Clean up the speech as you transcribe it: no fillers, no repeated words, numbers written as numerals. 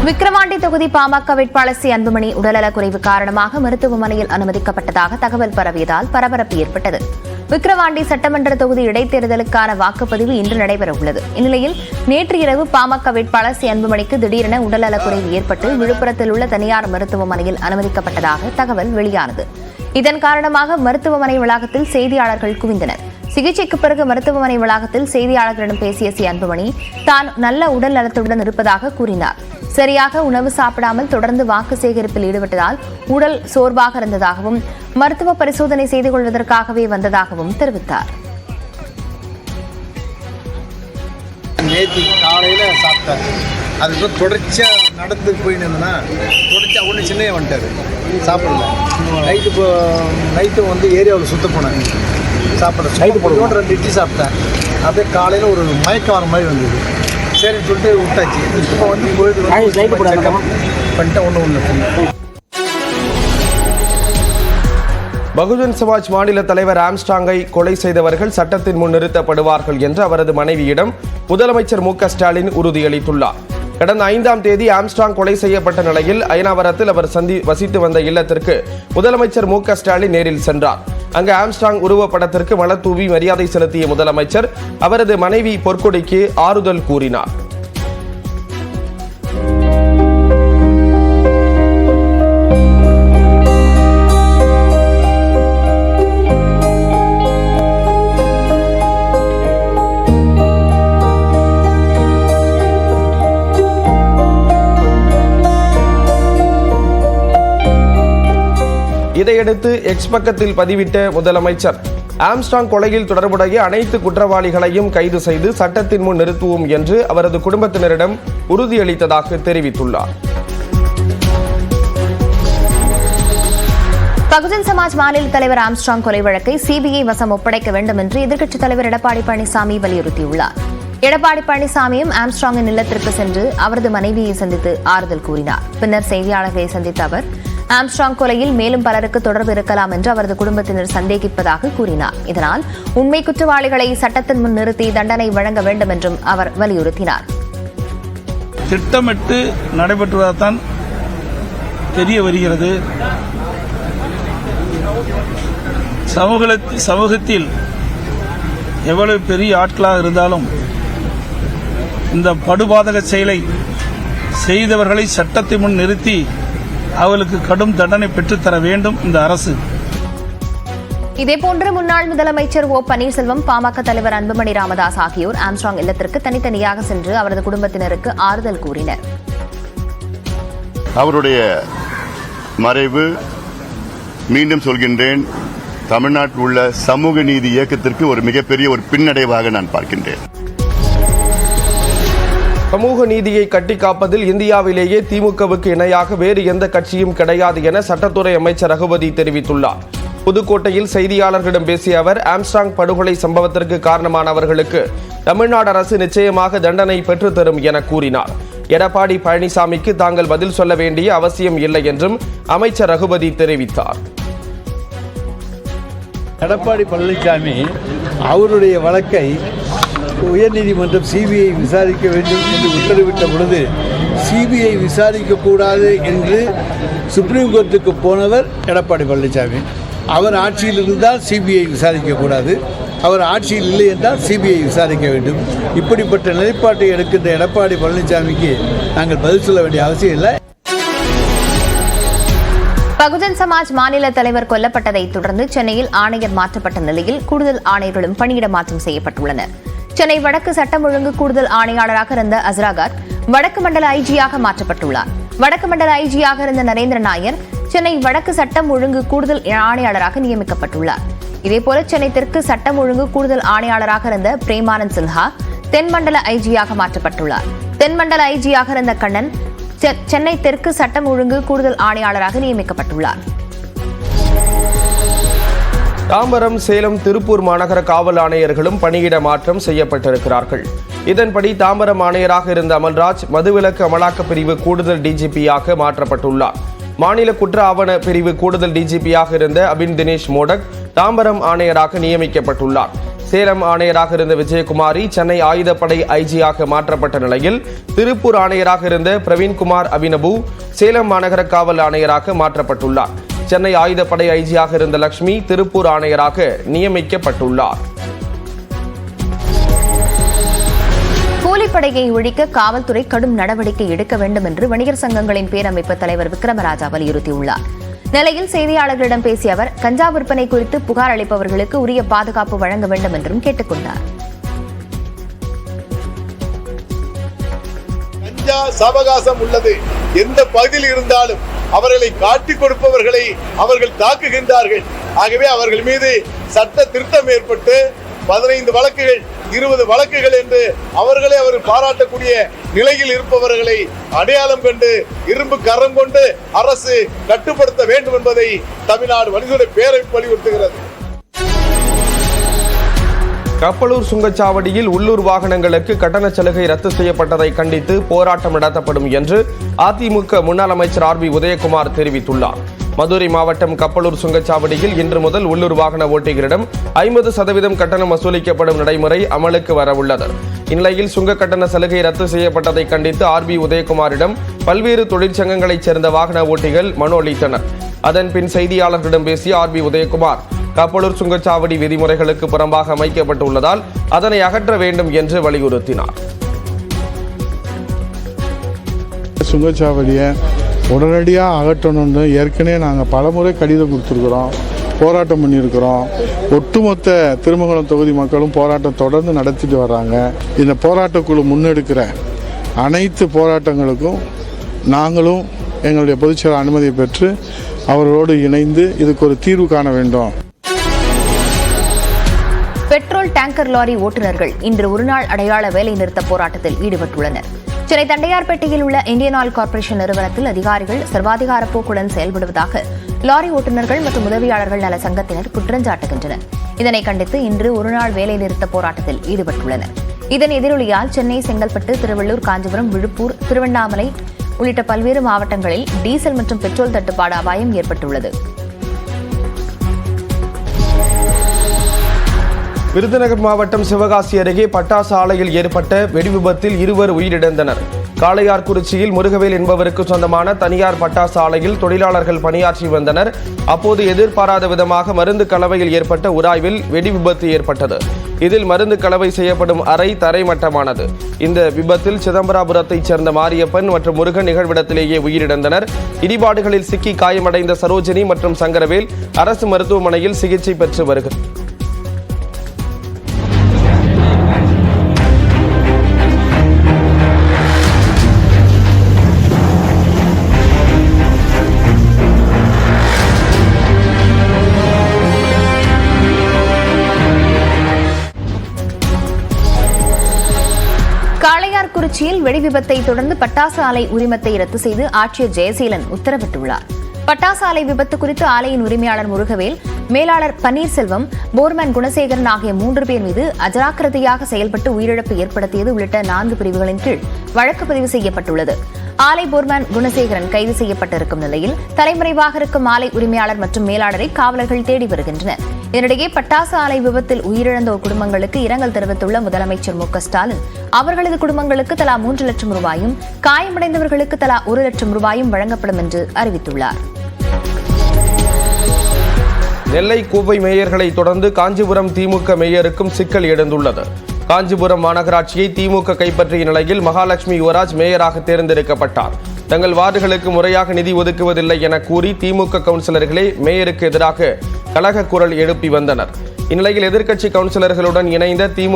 விக்கிரவாண்டி தொகுதி பாமக வேட்பாளர் சி அன்புமணி உடல்நலக்குறைவு காரணமாக மருத்துவமனையில் அனுமதிக்கப்பட்டதாக தகவல் பரவியதால் பரபரப்பு ஏற்பட்டது. விக்கிரவாண்டி சட்டமன்ற தொகுதி இடைத்தேர்தலுக்கான வாக்குப்பதிவு இன்று நடைபெறவுள்ளது. இந்நிலையில் நேற்று இரவு பாமக வேட்பாளர் சி அன்புமணிக்கு திடீரென உடல்நலக்குறைவு ஏற்பட்டு விழுப்புரத்தில் உள்ள தனியார் மருத்துவமனையில் அனுமதிக்கப்பட்டதாக தகவல் வெளியானது. இதன் காரணமாக மருத்துவமனை வளாகத்தில் செய்தியாளர்கள் குவிந்தனர். சிகிச்சைக்கு பிறகு மருத்துவமனை வளாகத்தில் செய்தியாளர்களிடம் பேசிய சி அன்புமணி தான் நல்ல உடல் நலத்துடன் இருப்பதாக கூறினார். சரியாக உணவு சாப்பிடாமல் தொடர்ந்து வாக்கு சேகரிப்பில் ஈடுபட்டதால் உடல் சோர்வாக இருந்ததாகவும் மருத்துவ பரிசோதனை செய்து கொள்வதற்காகவே வந்ததாகவும் தெரிவித்தார். நேற்று காலையில் சாப்பிட்டேன். அதுக்கு தொடர்ச்சியாக நடந்து போயின்னு தொடர்ச்சியாக ஒன்று சின்னையே வந்துட்டார். சாப்பிடல. நைட்டு வந்து ஏரியாவில் சுத்த போனேன். சாப்பிட்றேன். நைட்டு போடுவோம் 2 இட்லி சாப்பிட்டேன். அப்படியே காலையில் ஒரு மயக்கம் வர மாதிரி வந்தது. சரின்னு சொல்லிட்டு விட்டாச்சு. இப்போ வந்து போயிட்டு பண்ணிட்டேன். ஒன்று பகுஜன் சமாஜ் மாநில தலைவர் ஆம்ஸ்ட்ராங்கை கொலை செய்தவர்கள் சட்டத்தின் முன் நிறுத்தப்படுவார்கள் என்று அவரது மனைவியிடம் முதலமைச்சர் மு.க. ஸ்டாலின் உறுதியளித்துள்ளார். கடந்த 5ஆம் தேதி ஆம்ஸ்ட்ராங் கொலை செய்யப்பட்ட நிலையில் அயனாவரத்தில் அவர் வசித்து வந்த இல்லத்திற்கு முதலமைச்சர் மு.க. ஸ்டாலின் நேரில் சென்றார். அங்கு ஆம்ஸ்ட்ராங் உருவப்படத்திற்கு மலர் தூவி மரியாதை செலுத்திய முதலமைச்சர் அவரது மனைவி பொற்கொடிக்கு ஆறுதல் கூறினார். இதையடுத்து எக்ஸ் பக்கத்தில் பதிவிட்ட முதலமைச்சர் ஆம்ஸ்ட்ராங் கொலையில் தொடர்புடைய அனைத்து குற்றவாளிகளையும் கைது செய்து சட்டத்தின் முன் நிறுத்துவோம் என்று அவரது குடும்பத்தினரிடம் உறுதியளித்ததாக தெரிவித்துள்ளார். பகுஜன் சமாஜ் மாநில தலைவர் ஆம்ஸ்ட்ராங் கொலை வழக்கை சிபிஐ வசம் ஒப்படைக்க வேண்டும் என்று எதிர்க்கட்சித் தலைவர் எடப்பாடி பழனிசாமி வலியுறுத்தியுள்ளார். எடப்பாடி பழனிசாமியும் ஆம்ஸ்ட்ராங்கின் இல்லத்திற்கு சென்று அவரது மனைவியை சந்தித்து ஆறுதல் கூறினார். பின்னர் செய்தியாளர்களை சந்தித்த அவர் ஆம்ஸ்ட்ராங் கொலையில் மேலும் பலருக்கு தொடர்பு இருக்கலாம் என்று அவரது குடும்பத்தினர் சந்தேகிப்பதாக கூறினார். இதனால் உண்மை குற்றவாளிகளை சட்டத்தின் முன் நிறுத்தி தண்டனை வழங்க வேண்டும் என்றும் அவர் வலியுறுத்தினார். திட்டமிட்டு நடைபெற்றுவதுதான் தெரிய வருகிறது. சமூகத்தில் எவ்வளவு பெரிய ஆட்களாக இருந்தாலும் இந்த படுபாதக செயலை செய்தவர்களை சட்டத்தின் முன் நிறுத்தி அவர்களுக்கு கடும் தண்டனை பெற்றுத்தர வேண்டும் இந்த அரசு. இதேபோன்று முன்னாள் முதலமைச்சர் ஓ பன்னீர்செல்வம், பாமக தலைவர் அன்புமணி ராமதாஸ் ஆகியோர் ஆம்ஸ்ட்ராங் இல்லத்திற்கு தனித்தனியாக சென்று அவரது குடும்பத்தினருக்கு ஆறுதல் கூறினர். அவருடைய மறைவு, மீண்டும் சொல்கின்றேன், தமிழ்நாட்டில் உள்ள சமூக நீதி இயக்கத்திற்கு ஒரு மிகப்பெரிய ஒரு பின்னடைவாக நான் பார்க்கின்றேன். சமூக நீதியை கட்டி காப்பதில் இந்தியாவிலேயே திமுகவுக்கு இணையாக வேறு எந்த கட்சியும் கிடையாது என சட்டத்துறை அமைச்சர் ரகுபதி தெரிவித்துள்ளார். புதுக்கோட்டையில் செய்தியாளர்களிடம் பேசிய அவர் ஆம்ஸ்ட்ராங் படுகொலை சம்பவத்திற்கு காரணமானவர்களுக்கு தமிழ்நாடு அரசு நிச்சயமாக தண்டனை பெற்றுத்தரும் என கூறினார். எடப்பாடி பழனிசாமிக்கு தாங்கள் பதில் சொல்ல வேண்டிய அவசியம் இல்லை என்றும் அமைச்சர் ரகுபதி தெரிவித்தார். எடப்பாடி பழனிசாமி அவருடைய வழக்கை உயர்நீதிமன்றம் சிபிஐ விசாரிக்க வேண்டும் என்று உத்தரவிட்ட பொழுது சிபிஐ விசாரிக்கக்கூடாது என்று சுப்ரீம் கோர்ட்டுக்கு போனவர் எடப்பாடி பழனிசாமி. அவர் ஆட்சியில் இருந்தால் சிபிஐ விசாரிக்கக்கூடாது, அவர் ஆட்சியில் இல்லை என்றால் சிபிஐ விசாரிக்க வேண்டும். இப்படிப்பட்ட நிலைப்பாட்டை எடுக்கின்ற எடப்பாடி பழனிசாமிக்கு நாங்கள் பதில் சொல்ல வேண்டிய அவசியம் இல்லை. பகுஜன் சமாஜ் மாநில தலைவர் கொல்லப்பட்டதை தொடர்ந்து சென்னையில் ஆணையர் மாற்றப்பட்ட நிலையில் கூடுதல் ஆணையர்களும் பணியிட மாற்றம் செய்யப்பட்டுள்ளனர். சென்னை வடக்கு சட்டம் ஒழுங்கு கூடுதல் ஆணையாளராக இருந்த அஸ்ராகார் வடக்கு மண்டல ஐஜியாக மாற்றப்பட்டுள்ளார். வடக்கு மண்டல ஐஜியாக இருந்த நரேந்திர நாயர் சென்னை வடக்கு சட்டம் ஒழுங்கு கூடுதல் ஆணையாளராக நியமிக்கப்பட்டுள்ளார். இதேபோல சென்னை தெற்கு சட்டம் ஒழுங்கு கூடுதல் ஆணையாளராக இருந்த பிரேமானந்த் சின்ஹா தென்மண்டல ஐஜியாக மாற்றப்பட்டுள்ளார். தென்மண்டல ஐஜியாக இருந்த கண்ணன் சென்னை தெற்கு சட்டம் ஒழுங்கு கூடுதல் ஆணையாளராக நியமிக்கப்பட்டுள்ளார். தாம்பரம், சேலம், திருப்பூர் மாநகர காவல் ஆணையர்களும் பணியிட மாற்றம் செய்யப்பட்டிருக்கிறார்கள். இதன்படி தாம்பரம் ஆணையராக இருந்த அமல்ராஜ் மதுவிலக்கு அமலாக்கப் பிரிவு கூடுதல் டிஜிபியாக மாற்றப்பட்டுள்ளார். மாநில குற்ற ஆவண பிரிவு கூடுதல் டிஜிபியாக இருந்த அபின் தினேஷ் மோடக் தாம்பரம் ஆணையராக நியமிக்கப்பட்டுள்ளார். சேலம் ஆணையராக இருந்த விஜயகுமாரி சென்னை ஆயுதப்படை ஐஜியாக மாற்றப்பட்ட நிலையில் திருப்பூர் ஆணையராக இருந்த பிரவீன்குமார் அபினபு சேலம் மாநகர காவல் ஆணையராக மாற்றப்பட்டுள்ளார். சென்னை ஆயுதப்படை ஐஜியாக இருந்த லட்சுமி திருப்பூர் ஆணையராக நியமிக்கப்பட்டுள்ளார். கூலிப்படையை ஒழிக்க காவல்துறை கடும் நடவடிக்கை எடுக்க வேண்டும் என்று வணிகர் சங்கங்களின் பேரமைப்பு தலைவர் விக்ரமராஜா வலியுறுத்தியுள்ளார். நிலையில் செய்தியாளர்களிடம் பேசிய அவர் கஞ்சா விற்பனை குறித்து புகார் அளிப்பவர்களுக்கு உரிய பாதுகாப்பு வழங்க வேண்டும் என்றும் கேட்டுக் கொண்டார். கஞ்சா சாவகாசம் உள்ளது. எந்த பகுதியில் இருந்தாலும் அவர்களை காட்டிக் கொடுப்பவர்களை அவர்கள் தாக்குகின்றார்கள். ஆகவே அவர்கள் மீது சட்ட திருத்தம் ஏற்பட்டு 15 வழக்குகள் 20 வழக்குகள் என்று அவர்களே அவர் பாராட்டக்கூடிய நிலையில் இருப்பவர்களை அடையாளம் கண்டு இரும்பு கரம் கொண்டு அரசு கட்டுப்படுத்த வேண்டும் என்பதை தமிழ்நாடு வணிகத்துறை பேரமைப்பு வலியுறுத்துகிறது. கப்பலூர் சுங்கச்சாவடியில் உள்ளூர் வாகனங்களுக்கு கட்டண சலுகை ரத்து செய்யப்பட்டதை கண்டித்து போராட்டம் நடத்தப்படும் என்று அதிமுக முன்னாள் அமைச்சர் RB உதயகுமார் தெரிவித்துள்ளார். மதுரை மாவட்டம் கப்பலூர் சுங்கச்சாவடியில் இன்று முதல் உள்ளூர் வாகன ஓட்டிகளிடம் 50% கட்டணம் வசூலிக்கப்படும் நடைமுறை அமலுக்கு வரவுள்ளது. இந்நிலையில் சுங்க கட்டண சலுகை ரத்து செய்யப்பட்டதை கண்டித்து RB உதயகுமாரிடம் பல்வேறு தொழிற்சங்கங்களைச் சேர்ந்த வாகன ஓட்டிகள் மனு அளித்தனர். அதன்பின் செய்தியாளர்களிடம் பேசிய RB உதயகுமார் கப்பலூர் சுங்கச்சாவடி விதிமுறைகளுக்கு புறம்பாக அமைக்கப்பட்டுள்ளதால் அதனை அகற்ற வேண்டும் என்று வலியுறுத்தினார். சுங்கச்சாவடியை உடனடியாக அகற்றணும்னு ஏற்கனவே நாங்கள் பலமுறை கடிதம் கொடுத்துருக்குறோம், போராட்டம் பண்ணியிருக்கிறோம். ஒட்டுமொத்த திருமங்கலம் தொகுதி மக்களும் போராட்டம் தொடர்ந்து நடத்திட்டு வர்றாங்க. இந்த போராட்டக்குழு முன்னெடுக்கிற அனைத்து போராட்டங்களுக்கும் நாங்களும் எங்களுடைய பொதுச்செயலாளர் அனுமதியை பெற்று அவர்களோடு இணைந்து இதுக்கு ஒரு தீர்வு காண வேண்டும். பெட்ரோல் டேங்கர் லாரி ஓட்டுநர்கள் இன்று ஒருநாள் அடையாள வேலைநிறுத்த போராட்டத்தில் ஈடுபட்டுள்ளனர். சென்னை தண்டையார்பேட்டையில் உள்ள இந்தியன் ஆயில் கார்ப்பரேஷன் நிறுவனத்தில் அதிகாரிகள் சர்வாதிகார போக்குடன் செயல்படுவதாக லாரி ஓட்டுநர்கள் மற்றும் உதவியாளர்கள் நல சங்கத்தினர் குற்றஞ்சாட்டுகின்றனர். இதனை கண்டித்து இன்று ஒருநாள் வேலைநிறுத்த போராட்டத்தில் ஈடுபட்டுள்ளனர். இதன் எதிரொலியால் சென்னை, செங்கல்பட்டு, திருவள்ளூர், காஞ்சிபுரம், விழுப்புரம், திருவண்ணாமலை உள்ளிட்ட பல்வேறு மாவட்டங்களில் டீசல் மற்றும் பெட்ரோல் தட்டுப்பாடு அபாயம் ஏற்பட்டுள்ளது. விருதுநகர் மாவட்டம் சிவகாசி அருகே பட்டாசு ஆலையில் ஏற்பட்ட வெடிவிபத்தில் 2 உயிரிழந்தனர். காளையார்குறிச்சியில் முருகவேல் என்பவருக்கு சொந்தமான தனியார் பட்டாசு ஆலையில் தொழிலாளர்கள் பணியாற்றி வந்தனர். அப்போது எதிர்பாராத விதமாக மருந்து கலவையில் ஏற்பட்ட உராய்வில் வெடி விபத்து ஏற்பட்டது. இதில் மருந்து கலவை செய்யப்படும் அறை தரைமட்டமானது. இந்த விபத்தில் சிதம்பராபுரத்தைச் சேர்ந்த மாரியப்பன் மற்றும் முருகன் நிகழ்விடத்திலேயே உயிரிழந்தனர். இடிபாடுகளில் சிக்கி காயமடைந்த சரோஜினி மற்றும் சங்கரவேல் அரசு மருத்துவமனையில் சிகிச்சை பெற்று வருகிறார். காளையார்குறிச்சியில் வெடி விபத்தை தொடர்ந்து பட்டாசு ஆலை உரிமத்தை ரத்து செய்து ஆட்சியர் ஜெயசீலன் உத்தரவிட்டுள்ளார். பட்டாசு ஆலை விபத்து குறித்து ஆலையின் உரிமையாளர் முருகவேல், மேலாளர் பன்னீர்செல்வம், போர்மேன் குணசேகரன் ஆகிய 3 பேர் மீது அஜராக்கிரதையாக செயல்பட்டு உயிரிழப்பு ஏற்படுத்தியது உள்ளிட்ட 4 பிரிவுகளின் கீழ் வழக்கு பதிவு செய்யப்பட்டுள்ளது. ஆலை போர்மேன் குணசேகரன் கைது செய்யப்பட்டிருக்கும் நிலையில் தலைமறைவாக இருக்கும் ஆலை உரிமையாளர் மற்றும் மேலாளரை காவலர்கள் தேடி வருகின்றனர். இதனிடையே பட்டாசு ஆலை விபத்தில் உயிரிழந்தோர் குடும்பங்களுக்கு இரங்கல் தெரிவித்துள்ள முதலமைச்சர் மு க ஸ்டாலின் அவர்களது குடும்பங்களுக்கு தலா 3 லட்சம் ரூபாயும், காயமடைந்தவர்களுக்கு தலா 1 லட்சம் ரூபாயும் வழங்கப்படும் என்று அறிவித்துள்ளார். நெல்லை கோவை மேயர்களை தொடர்ந்து காஞ்சிபுரம் திமுக மேயருக்கும் சிக்கல் எழுந்துள்ளது. காஞ்சிபுரம் மாநகராட்சியை திமுக கைப்பற்றிய நிலையில் மகாலட்சுமி யுவராஜ் மேயராக தேர்ந்தெடுக்கப்பட்டார். தங்கள் வார்டுகளுக்கு முறையாக நிதி ஒதுக்குவதில்லை என கூறி திமுக கவுன்சிலர்களே மேயருக்கு எதிராக கலக குரல் எழுப்பி வந்தனர். இந்நிலையில் எதிர்க்கட்சி கவுன்சிலர்களுடன் இணைந்த திமுக